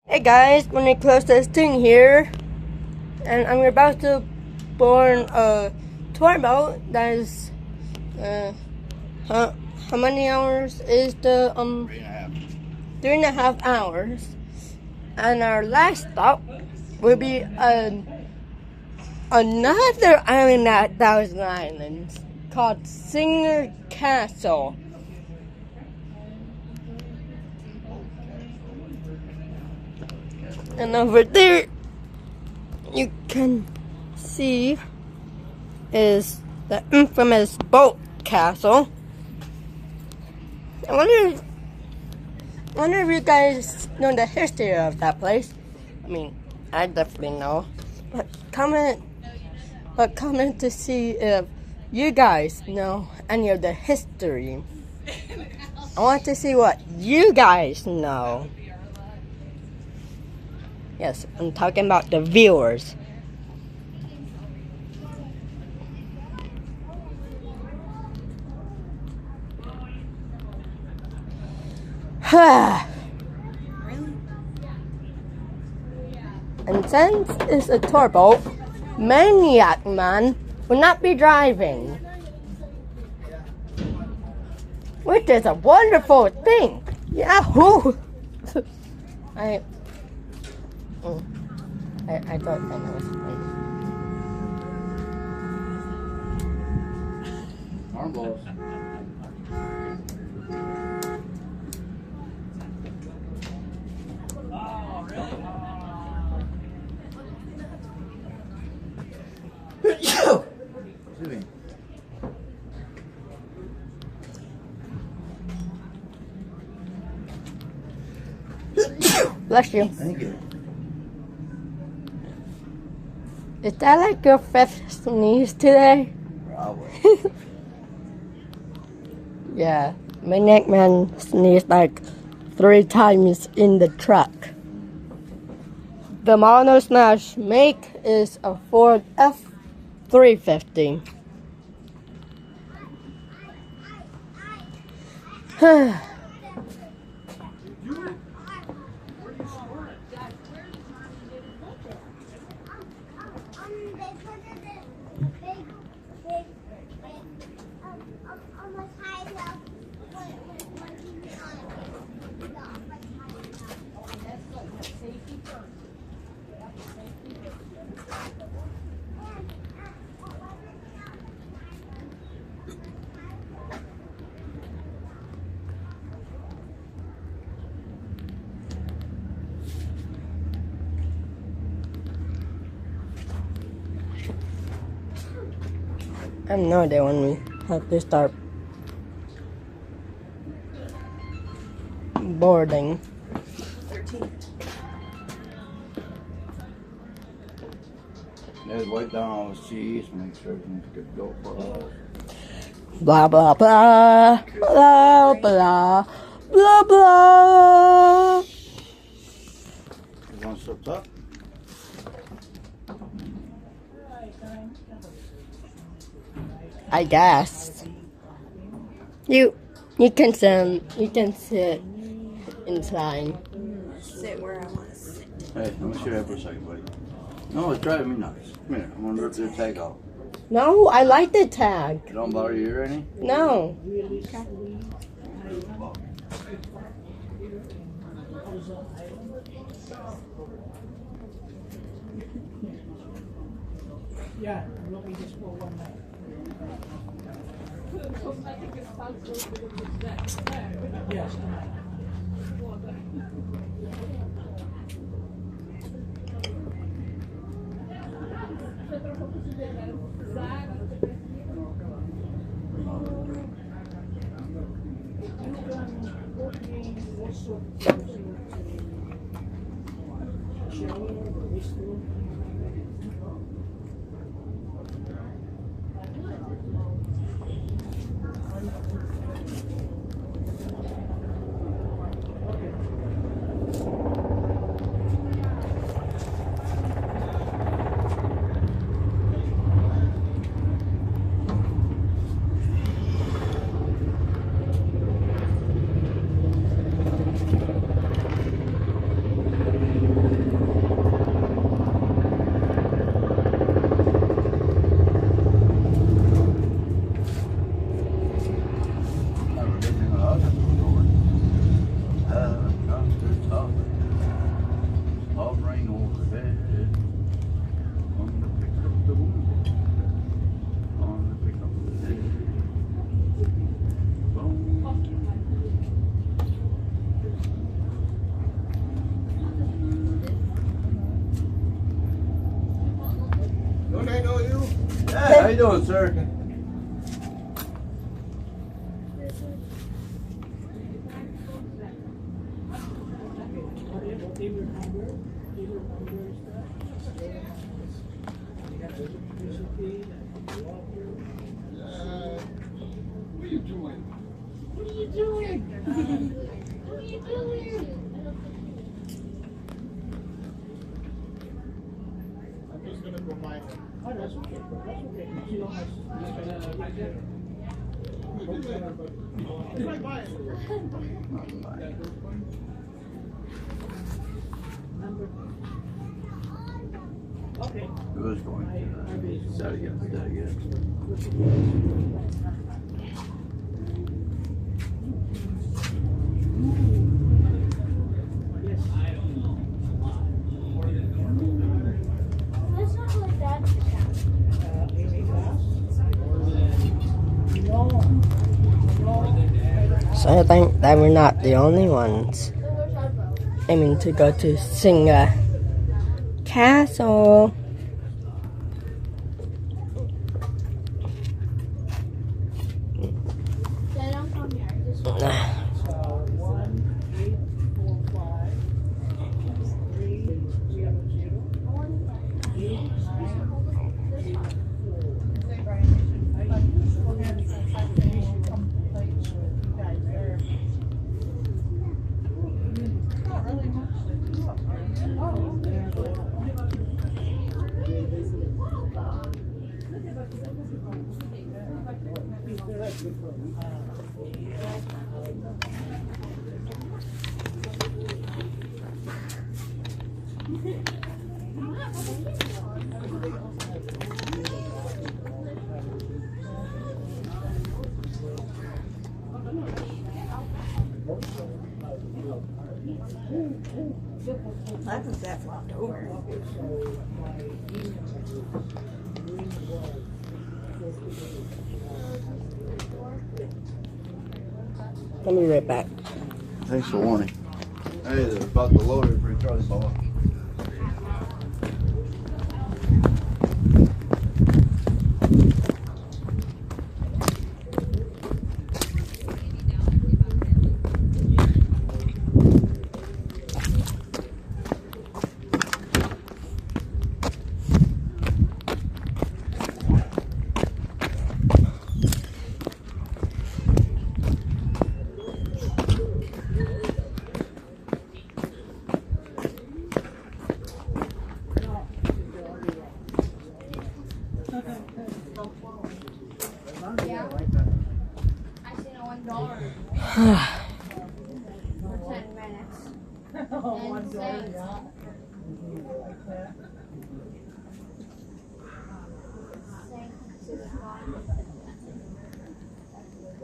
Hey guys, let me close this thing here. And I'm about to board a tour boat that is, how many hours is the, 3.5 hours. And our last stop will be another island at Thousand Islands called Singer Castle. And over there, you can see is the infamous boat castle. I wonder if you guys know the history of that place. I mean, I definitely know. But comment to see if you guys know any of the history. I want to see what you guys know. Yes, I'm talking about the viewers. And since it's a tour boat, Maniac Man will not be driving. Which is a wonderful thing. Yahoo! I thought that was funny. Arm balls. Bless you. Thank you. Is that like your fifth sneeze today? Probably. Yeah. Maniac Man sneezed like 3 times in the truck. The Mono Smash make is a Ford F350. I know they want me have to start boarding. 13. Let's wipe down all the cheese, make sure everything's good to go for us. Blah blah blah blah blah blah blah. You want to soak up? I guess you can sit inside. Sit where I want to sit. Hey, let me show you that for a second, buddy. No, it's driving me nuts. Come here, I'm gonna rip your tag off. No, I like the tag. It don't bother you or any? No. Okay. Yeah, let me just for one night. Yes, tonight. you doing, sir? What are you doing? What are you doing? What are you doing? I'm just gonna go buy them. Oh, that's okay. That's okay. You don't have What am I buying? Okay. Who's going? That again. That again. That's not really bad. So I think that we're not the only ones aiming to go to Singa Castle. They don't come here. Just 1, 8, 4, 5, 3, we have a 0. 8, I think that flopped over. I'll be right back. Thanks for warning. Hey, they're about to load it for Charlie Ball. Yeah. I seen a $1 for 10 minutes. Insane.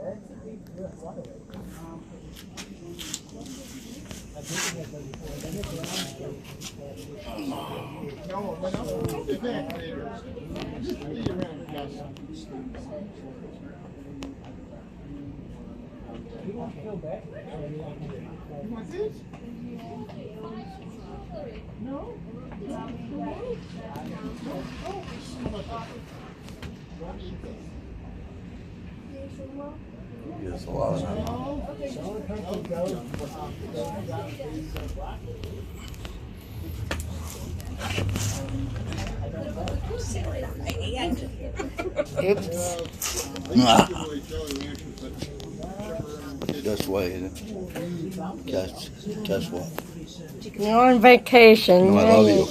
Insane to the bottom. No, but no. It's back later. Be around, Gus. You want this? No? Yes, a lot of that. Oops. This way, isn't it? Guess what? You're on vacation. No, I love you.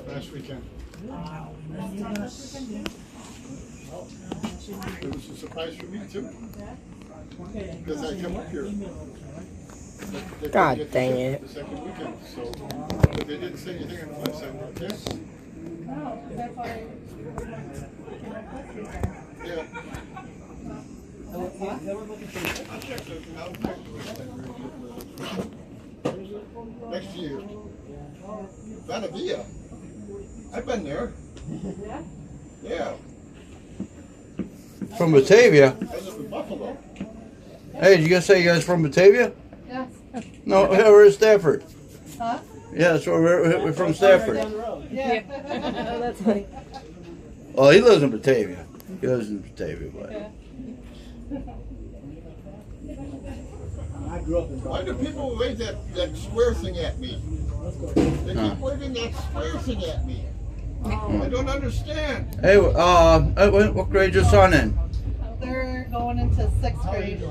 Last weekend. It was a surprise for me too. Because I come up here. They God couldn't get dang the it. The second weekend, so, but they didn't say anything on the website about this. Yeah. I'll check the next year. Vanavia. I've been there. Yeah. From Batavia. I live in Buffalo. Hey, did you guys say you guys from Batavia? Yes. No, we're in Stafford. Huh? Yeah, that's where we're from Stafford. Yeah. That's funny. Well, he lives in Batavia. He lives in Batavia, but I grew up in Why do people wave that square thing at me? They keep waving that square thing at me. I don't understand. hey, what grade your son in? They're going into 6th grade.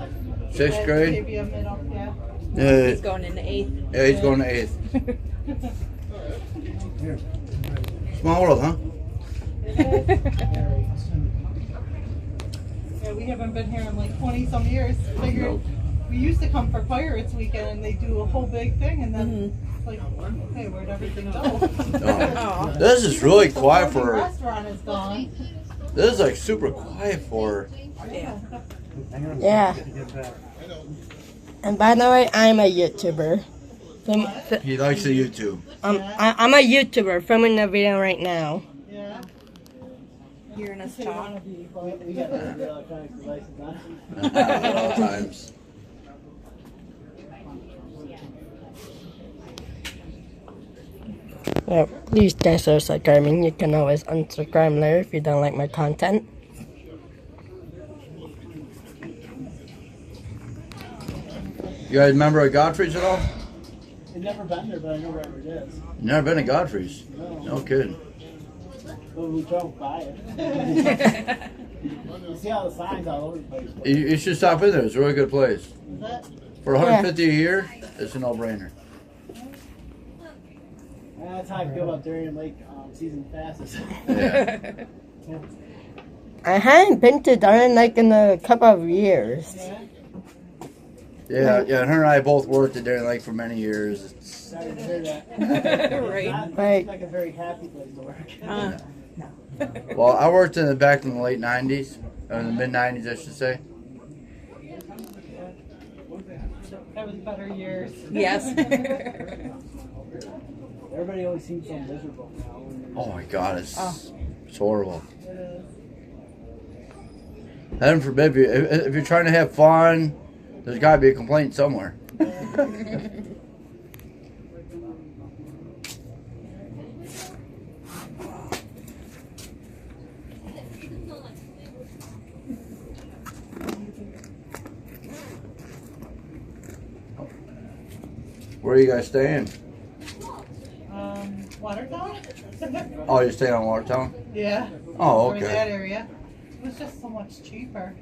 Sixth At grade. Batavia Middle, yeah. Yeah, Going into 8th. yeah, he's going to 8th. Small world, huh? Yeah, we haven't been here in like 20 some years. Figured we used to come for Pirates Weekend and they do a whole big thing and then it's like, hey, where'd everything go? Oh. This is really quiet The for. restaurant is gone. This is like super quiet for. Yeah. And by the way, I'm a YouTuber. He likes the YouTube. I'm a YouTuber filming a video right now. Yeah. Hearing us They talk. wanna be, but We got the electronic devices on. At all times. Well, please guys are subscribing. You can always unsubscribe later if you don't like my content. You guys remember at Godfrey's at all? I've never been there, but I know where it is. You never been to Godfrey's? No. No kidding. But we drove by it. You see all the signs all over the place. You should stop in there. It's a really good place. is that? For $150 a year, it's a no-brainer. That's how I feel about Darien Lake season passes. Yeah. I haven't been to Darien Lake in a couple of years. Yeah, her and I both worked at Darien Lake for many years. It's, Sorry to hear that. Right. Not Right. like a very happy place to work. well, I worked in back in the late 90s, or in the mid-90s, I should say. That was better years. Yes. Everybody always seems so miserable now. Oh my God, it's horrible. Heaven forbid, if you're trying to have fun, there's got to be a complaint somewhere. Where are you guys staying? Watertown? Oh, you're staying on Watertown? Yeah. Oh, Or that okay. area. It was just so much cheaper.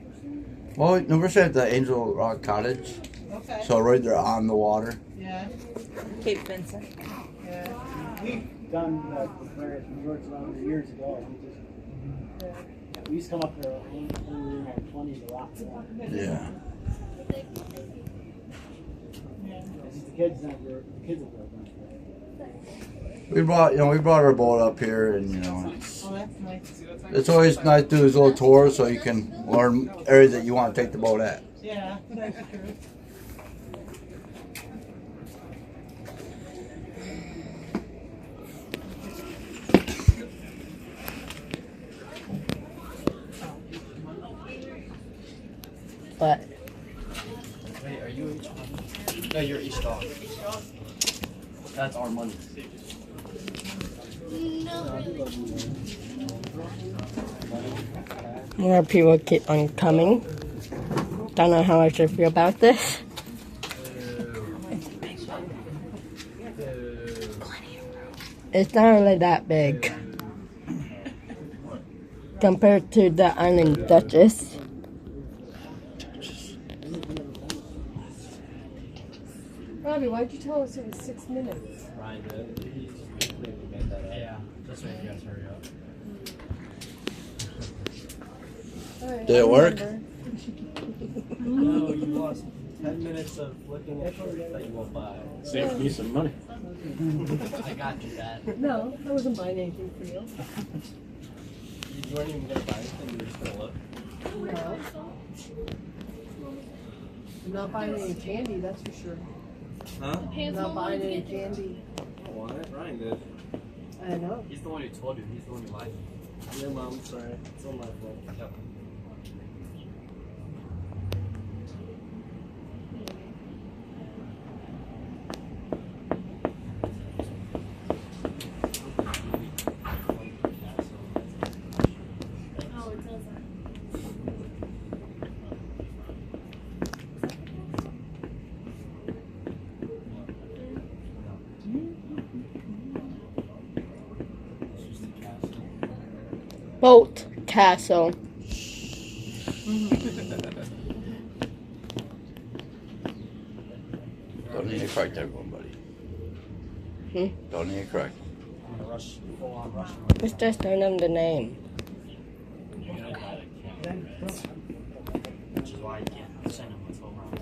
Well, no, we're staying at the Angel Rock Cottage, Okay. so right there on the water. Yeah. Cape Vincent. Yeah. We've done the various resorts around here years ago. We used to come up there when we were in our 20s a lot. Yeah. The kids have done it. We brought our boat up here, and it's, Oh, that's nice. it's always nice to do these little tours so you can learn areas that you want to take the boat at. Yeah, that's true. But Wait, are you each? No, you're each dog. That's our money. more people keep on coming. Don't know how I should feel about this. It's not really that big compared to the Island Duchess. Robbie, why'd you tell us it was 6 minutes? Ryan did. He completely made that up. Yeah, just make you guys hurry up. Alright, Did it I work? remember. No, you lost 10 minutes of looking at shirts that you won't buy. Saved me some money. I got you that. No, I wasn't buying anything for you. You weren't even gonna buy anything, you were just gonna look. No. I'm not buying any candy, that's for sure. Huh? I'm not buying any candy. I don't want it. Ryan did. I know. He's the one who told you. He's the one who lied. Your mom, sorry. It's all my fault. Yep. it doesn't. Boat castle. Don't need to correct everyone, buddy. Don't need to correct. Rush, full on rush. Let's just tell them the name. Which is why you can't send them with full round.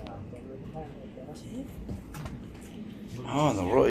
Oh, the road.